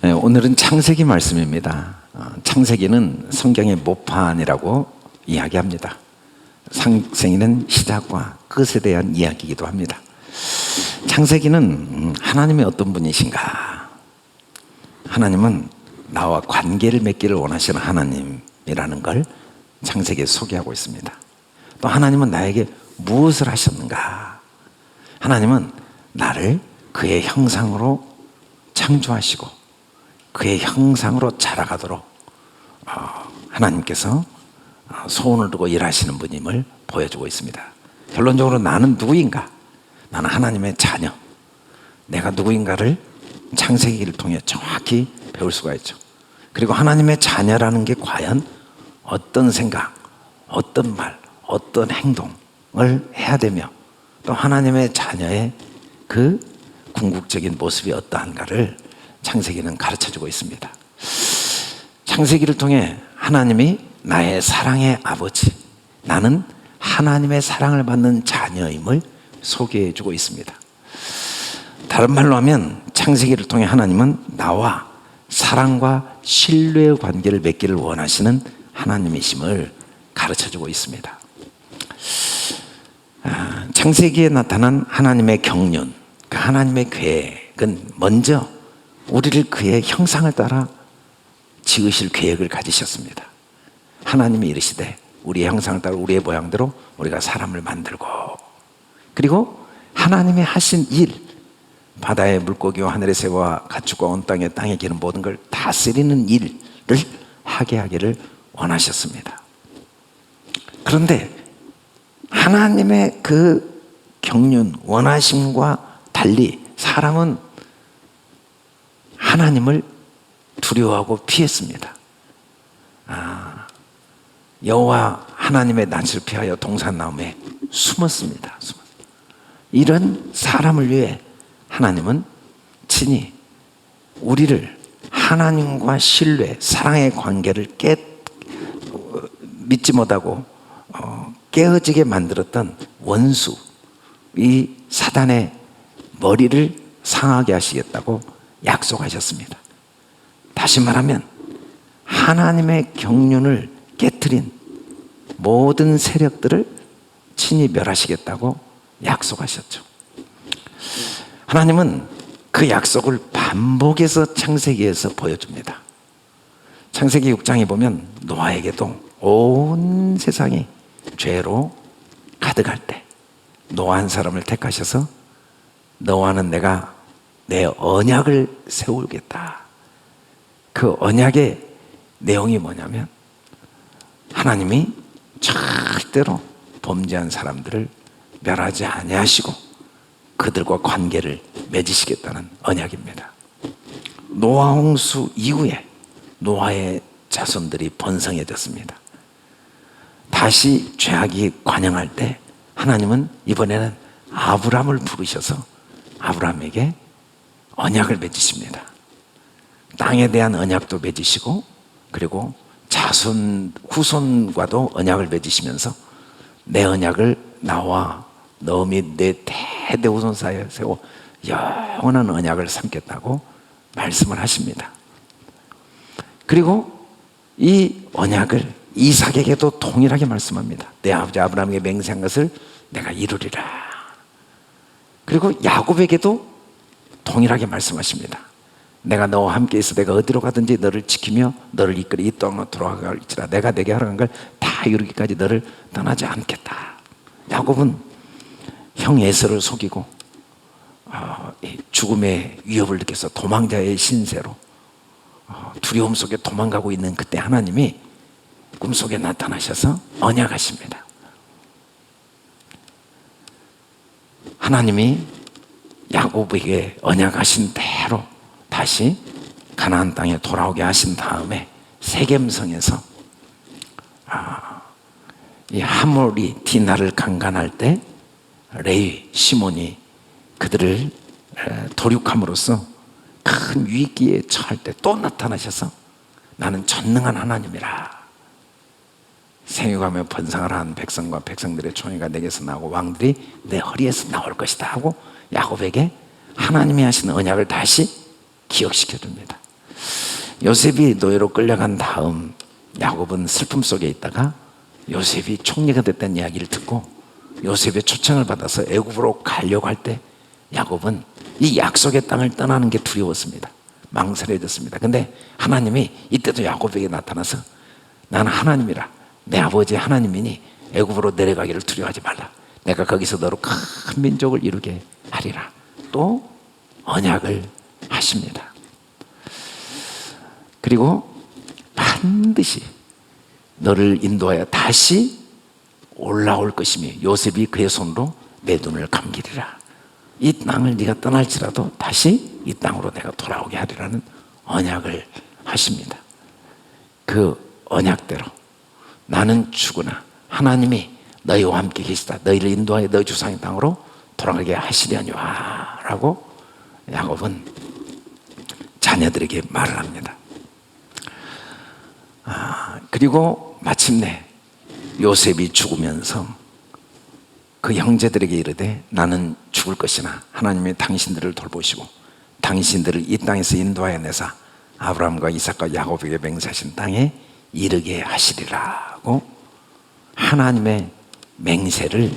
오늘은 창세기 말씀입니다. 창세기는 성경의 모판이라고 이야기합니다. 창세기는 시작과 끝에 대한 이야기이기도 합니다. 창세기는 하나님이 어떤 분이신가? 하나님은 나와 관계를 맺기를 원하시는 하나님이라는 걸 창세기에 소개하고 있습니다. 또 하나님은 나에게 무엇을 하셨는가? 하나님은 나를 그의 형상으로 창조하시고 그의 형상으로 자라가도록 하나님께서 소원을 두고 일하시는 분임을 보여주고 있습니다. 결론적으로 나는 누구인가? 나는 하나님의 자녀. 내가 누구인가를 창세기를 통해 정확히 배울 수가 있죠. 그리고 하나님의 자녀라는 게 과연 어떤 생각, 어떤 말, 어떤 행동을 해야 되며 또 하나님의 자녀의 그 궁극적인 모습이 어떠한가를 창세기는 가르쳐주고 있습니다. 창세기를 통해 하나님이 나의 사랑의 아버지, 나는 하나님의 사랑을 받는 자녀임을 소개해주고 있습니다. 다른 말로 하면 창세기를 통해 하나님은 나와 사랑과 신뢰의 관계를 맺기를 원하시는 하나님이심을 가르쳐주고 있습니다. 창세기에 나타난 하나님의 경륜, 그 하나님의 계획은 먼저 우리를 그의 형상을 따라 지으실 계획을 가지셨습니다. 하나님이 이르시되 우리의 형상을 따라 우리의 모양대로 우리가 사람을 만들고, 그리고 하나님이 하신 일, 바다의 물고기와 하늘의 새와 가축과 온 땅에 기는 모든 걸 다스리는 일을 하게 하기를 원하셨습니다. 그런데 하나님의 그 경륜, 원하심과 달리 사람은 하나님을 두려워하고 피했습니다. 여호와 하나님의 낯을 피하여 동산나무에 숨었습니다. 이런 사람을 위해 하나님은 친히 우리를 하나님과 신뢰, 사랑의 관계를 믿지 못하고 깨어지게 만들었던 원수, 이 사단의 머리를 상하게 하시겠다고 약속하셨습니다. 다시 말하면 하나님의 경륜을 깨트린 모든 세력들을 친히 멸하시겠다고 약속하셨죠. 하나님은 그 약속을 반복해서 창세기에서 보여줍니다. 창세기 6장에 보면 노아에게도 온 세상이 죄로 가득할 때 노아 한 사람을 택하셔서 너와는 내가 내 언약을 세우겠다. 그 언약의 내용이 뭐냐면 하나님이 절대로 범죄한 사람들을 멸하지 아니하시고 그들과 관계를 맺으시겠다는 언약입니다. 노아 홍수 이후에 노아의 자손들이 번성해졌습니다. 다시 죄악이 관영할 때 하나님은 이번에는 아브람을 부르셔서 아브람에게 언약을 맺으십니다. 땅에 대한 언약도 맺으시고 그리고 자손 후손과도 언약을 맺으시면서 내 언약을 나와 너 및 내 대대후손 사이에 세워 영원한 언약을 삼겠다고 말씀을 하십니다. 그리고 이 언약을 이삭에게도 동일하게 말씀합니다. 내 아버지 아브라함에게 맹세한 것을 내가 이루리라. 그리고 야곱에게도 동일하게 말씀하십니다. 내가 너와 함께 있어 내가 어디로 가든지 너를 지키며 너를 이끌어 이 땅으로 돌아갈지라. 내가 내게 하라는 걸 다 이루기까지 너를 떠나지 않겠다. 야곱은 형 에서를 속이고 죽음의 위협을 느껴서 도망자의 신세로 두려움 속에 도망가고 있는 그때 하나님이 꿈속에 나타나셔서 언약하십니다. 하나님이 야곱에게 언약하신 대로 다시 가나안 땅에 돌아오게 하신 다음에 세겜성에서 이 하몰이 디나를 강간할 때 레위, 시몬이 그들을 도륙함으로써 큰 위기에 처할 때 또 나타나셔서 나는 전능한 하나님이라. 생육하며 번성을 한 백성과 백성들의 총회가 내게서 나오고 왕들이 내 허리에서 나올 것이다 하고 야곱에게 하나님이 하시는 언약을 다시 기억시켜 줍니다. 요셉이 노예로 끌려간 다음 야곱은 슬픔 속에 있다가 요셉이 총리가 됐다는 이야기를 듣고 요셉의 초청을 받아서 애굽으로 가려고 할 때 야곱은 이 약속의 땅을 떠나는 게 두려웠습니다. 망설여졌습니다. 근데 하나님이 이때도 야곱에게 나타나서 나는 하나님이라, 내 아버지 하나님이니 애굽으로 내려가기를 두려워하지 말라. 내가 거기서 너로 큰 민족을 이루게 하리라. 또 언약을 하십니다. 그리고 반드시 너를 인도하여 다시 올라올 것이며 요셉이 그의 손으로 내 눈을 감기리라. 이 땅을 네가 떠날지라도 다시 이 땅으로 내가 돌아오게 하리라는 언약을 하십니다. 그 언약대로 나는 죽으나 하나님이 너희와 함께 계시다. 너희를 인도하여 너희 조상의 땅으로 돌아가게 하시려니와 라고 야곱은 자녀들에게 말을 합니다. 그리고 마침내 요셉이 죽으면서 그 형제들에게 이르되 나는 죽을 것이나 하나님이 당신들을 돌보시고 당신들을 이 땅에서 인도하여 내사 아브라함과 이삭과 야곱에게 맹세하신 땅에 이르게 하시리라고 하나님의 맹세를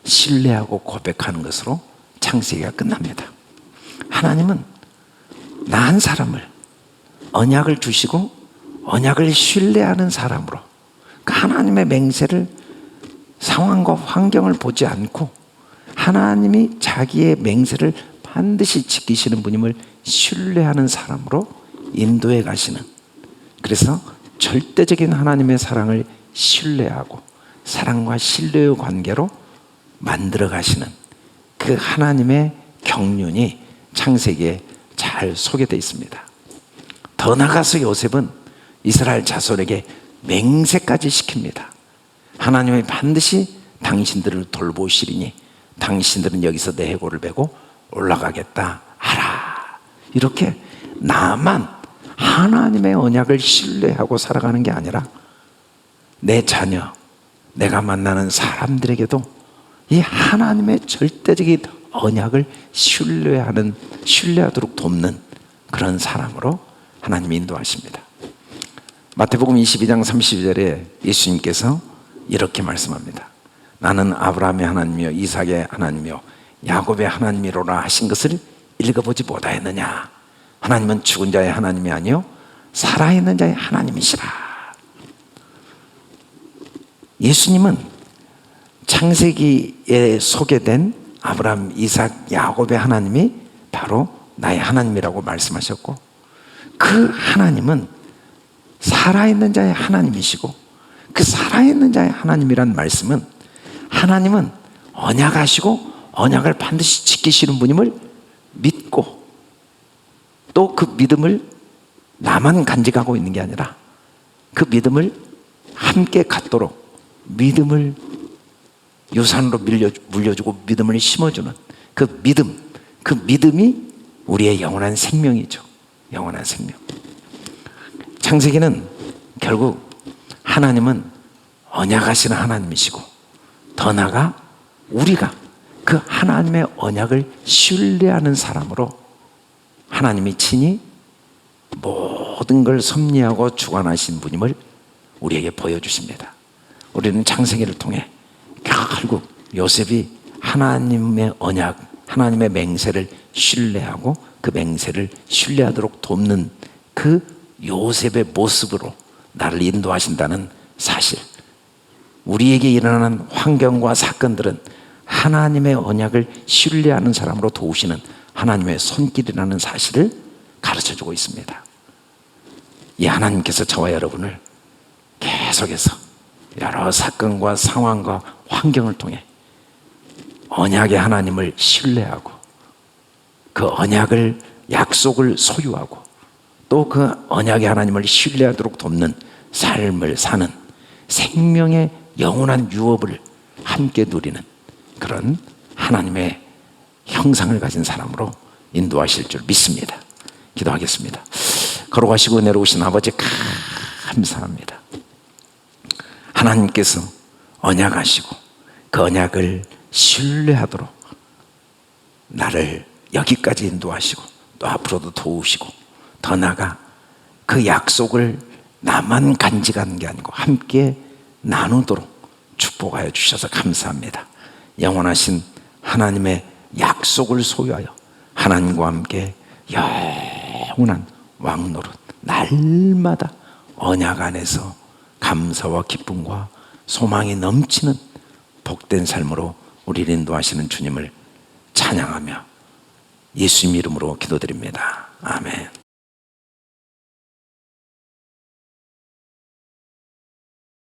신뢰하고 고백하는 것으로 창세기가 끝납니다. 하나님은 나 한 사람을 언약을 주시고 언약을 신뢰하는 사람으로 그 하나님의 맹세를 상황과 환경을 보지 않고 하나님이 자기의 맹세를 반드시 지키시는 분임을 신뢰하는 사람으로 인도해 가시는, 그래서 절대적인 하나님의 사랑을 신뢰하고 사랑과 신뢰의 관계로 만들어 가시는 그 하나님의 경륜이 창세기에 잘 소개되어 있습니다. 더 나아가서 요셉은 이스라엘 자손에게 맹세까지 시킵니다. 하나님이 반드시 당신들을 돌보시리니 당신들은 여기서 내 해골을 베고 올라가겠다 하라. 이렇게 나만 하나님의 언약을 신뢰하고 살아가는 게 아니라 내 자녀, 내가 만나는 사람들에게도 이 하나님의 절대적인 언약을 신뢰하도록 돕는 그런 사람으로 하나님이 인도하십니다. 마태복음 22장 32절에 예수님께서 이렇게 말씀합니다. 나는 아브라함의 하나님이요 이삭의 하나님이요 야곱의 하나님이로라 하신 것을 읽어보지 못하였느냐. 하나님은 죽은 자의 하나님이 아니요 살아있는 자의 하나님이시라. 예수님은 창세기에 소개된 아브라함, 이삭, 야곱의 하나님이 바로 나의 하나님이라고 말씀하셨고 그 하나님은 살아있는 자의 하나님이시고 그 살아있는 자의 하나님이란 말씀은 하나님은 언약하시고 언약을 반드시 지키시는 분임을 믿고 또 그 믿음을 나만 간직하고 있는 게 아니라 그 믿음을 함께 갖도록 믿음을 유산으로 물려주고 믿음을 심어주는 그 믿음이 우리의 영원한 생명이죠. 영원한 생명. 창세기는 결국 하나님은 언약하시는 하나님이시고 더 나아가 우리가 그 하나님의 언약을 신뢰하는 사람으로 하나님이 친히 모든 걸 섭리하고 주관하신 분임을 우리에게 보여주십니다. 우리는 창세기를 통해 결국 요셉이 하나님의 언약, 하나님의 맹세를 신뢰하고 그 맹세를 신뢰하도록 돕는 그 요셉의 모습으로 나를 인도하신다는 사실, 우리에게 일어나는 환경과 사건들은 하나님의 언약을 신뢰하는 사람으로 도우시는 하나님의 손길이라는 사실을 가르쳐주고 있습니다. 이 하나님께서 저와 여러분을 계속해서 여러 사건과 상황과 환경을 통해 언약의 하나님을 신뢰하고 그 언약을, 약속을 소유하고 또 그 언약의 하나님을 신뢰하도록 돕는 삶을 사는 생명의 영원한 유업을 함께 누리는 그런 하나님의 형상을 가진 사람으로 인도하실 줄 믿습니다. 기도하겠습니다. 걸어가시고 내려오신 아버지 감사합니다. 하나님께서 언약하시고 그 언약을 신뢰하도록 나를 여기까지 인도하시고 또 앞으로도 도우시고 더 나아가 그 약속을 나만 간직하는 게 아니고 함께 나누도록 축복하여 주셔서 감사합니다. 영원하신 하나님의 약속을 소유하여 하나님과 함께 영원한 왕노릇, 날마다 언약 안에서 감사와 기쁨과 소망이 넘치는 복된 삶으로 우리를 인도하시는 주님을 찬양하며 예수님 이름으로 기도드립니다. 아멘.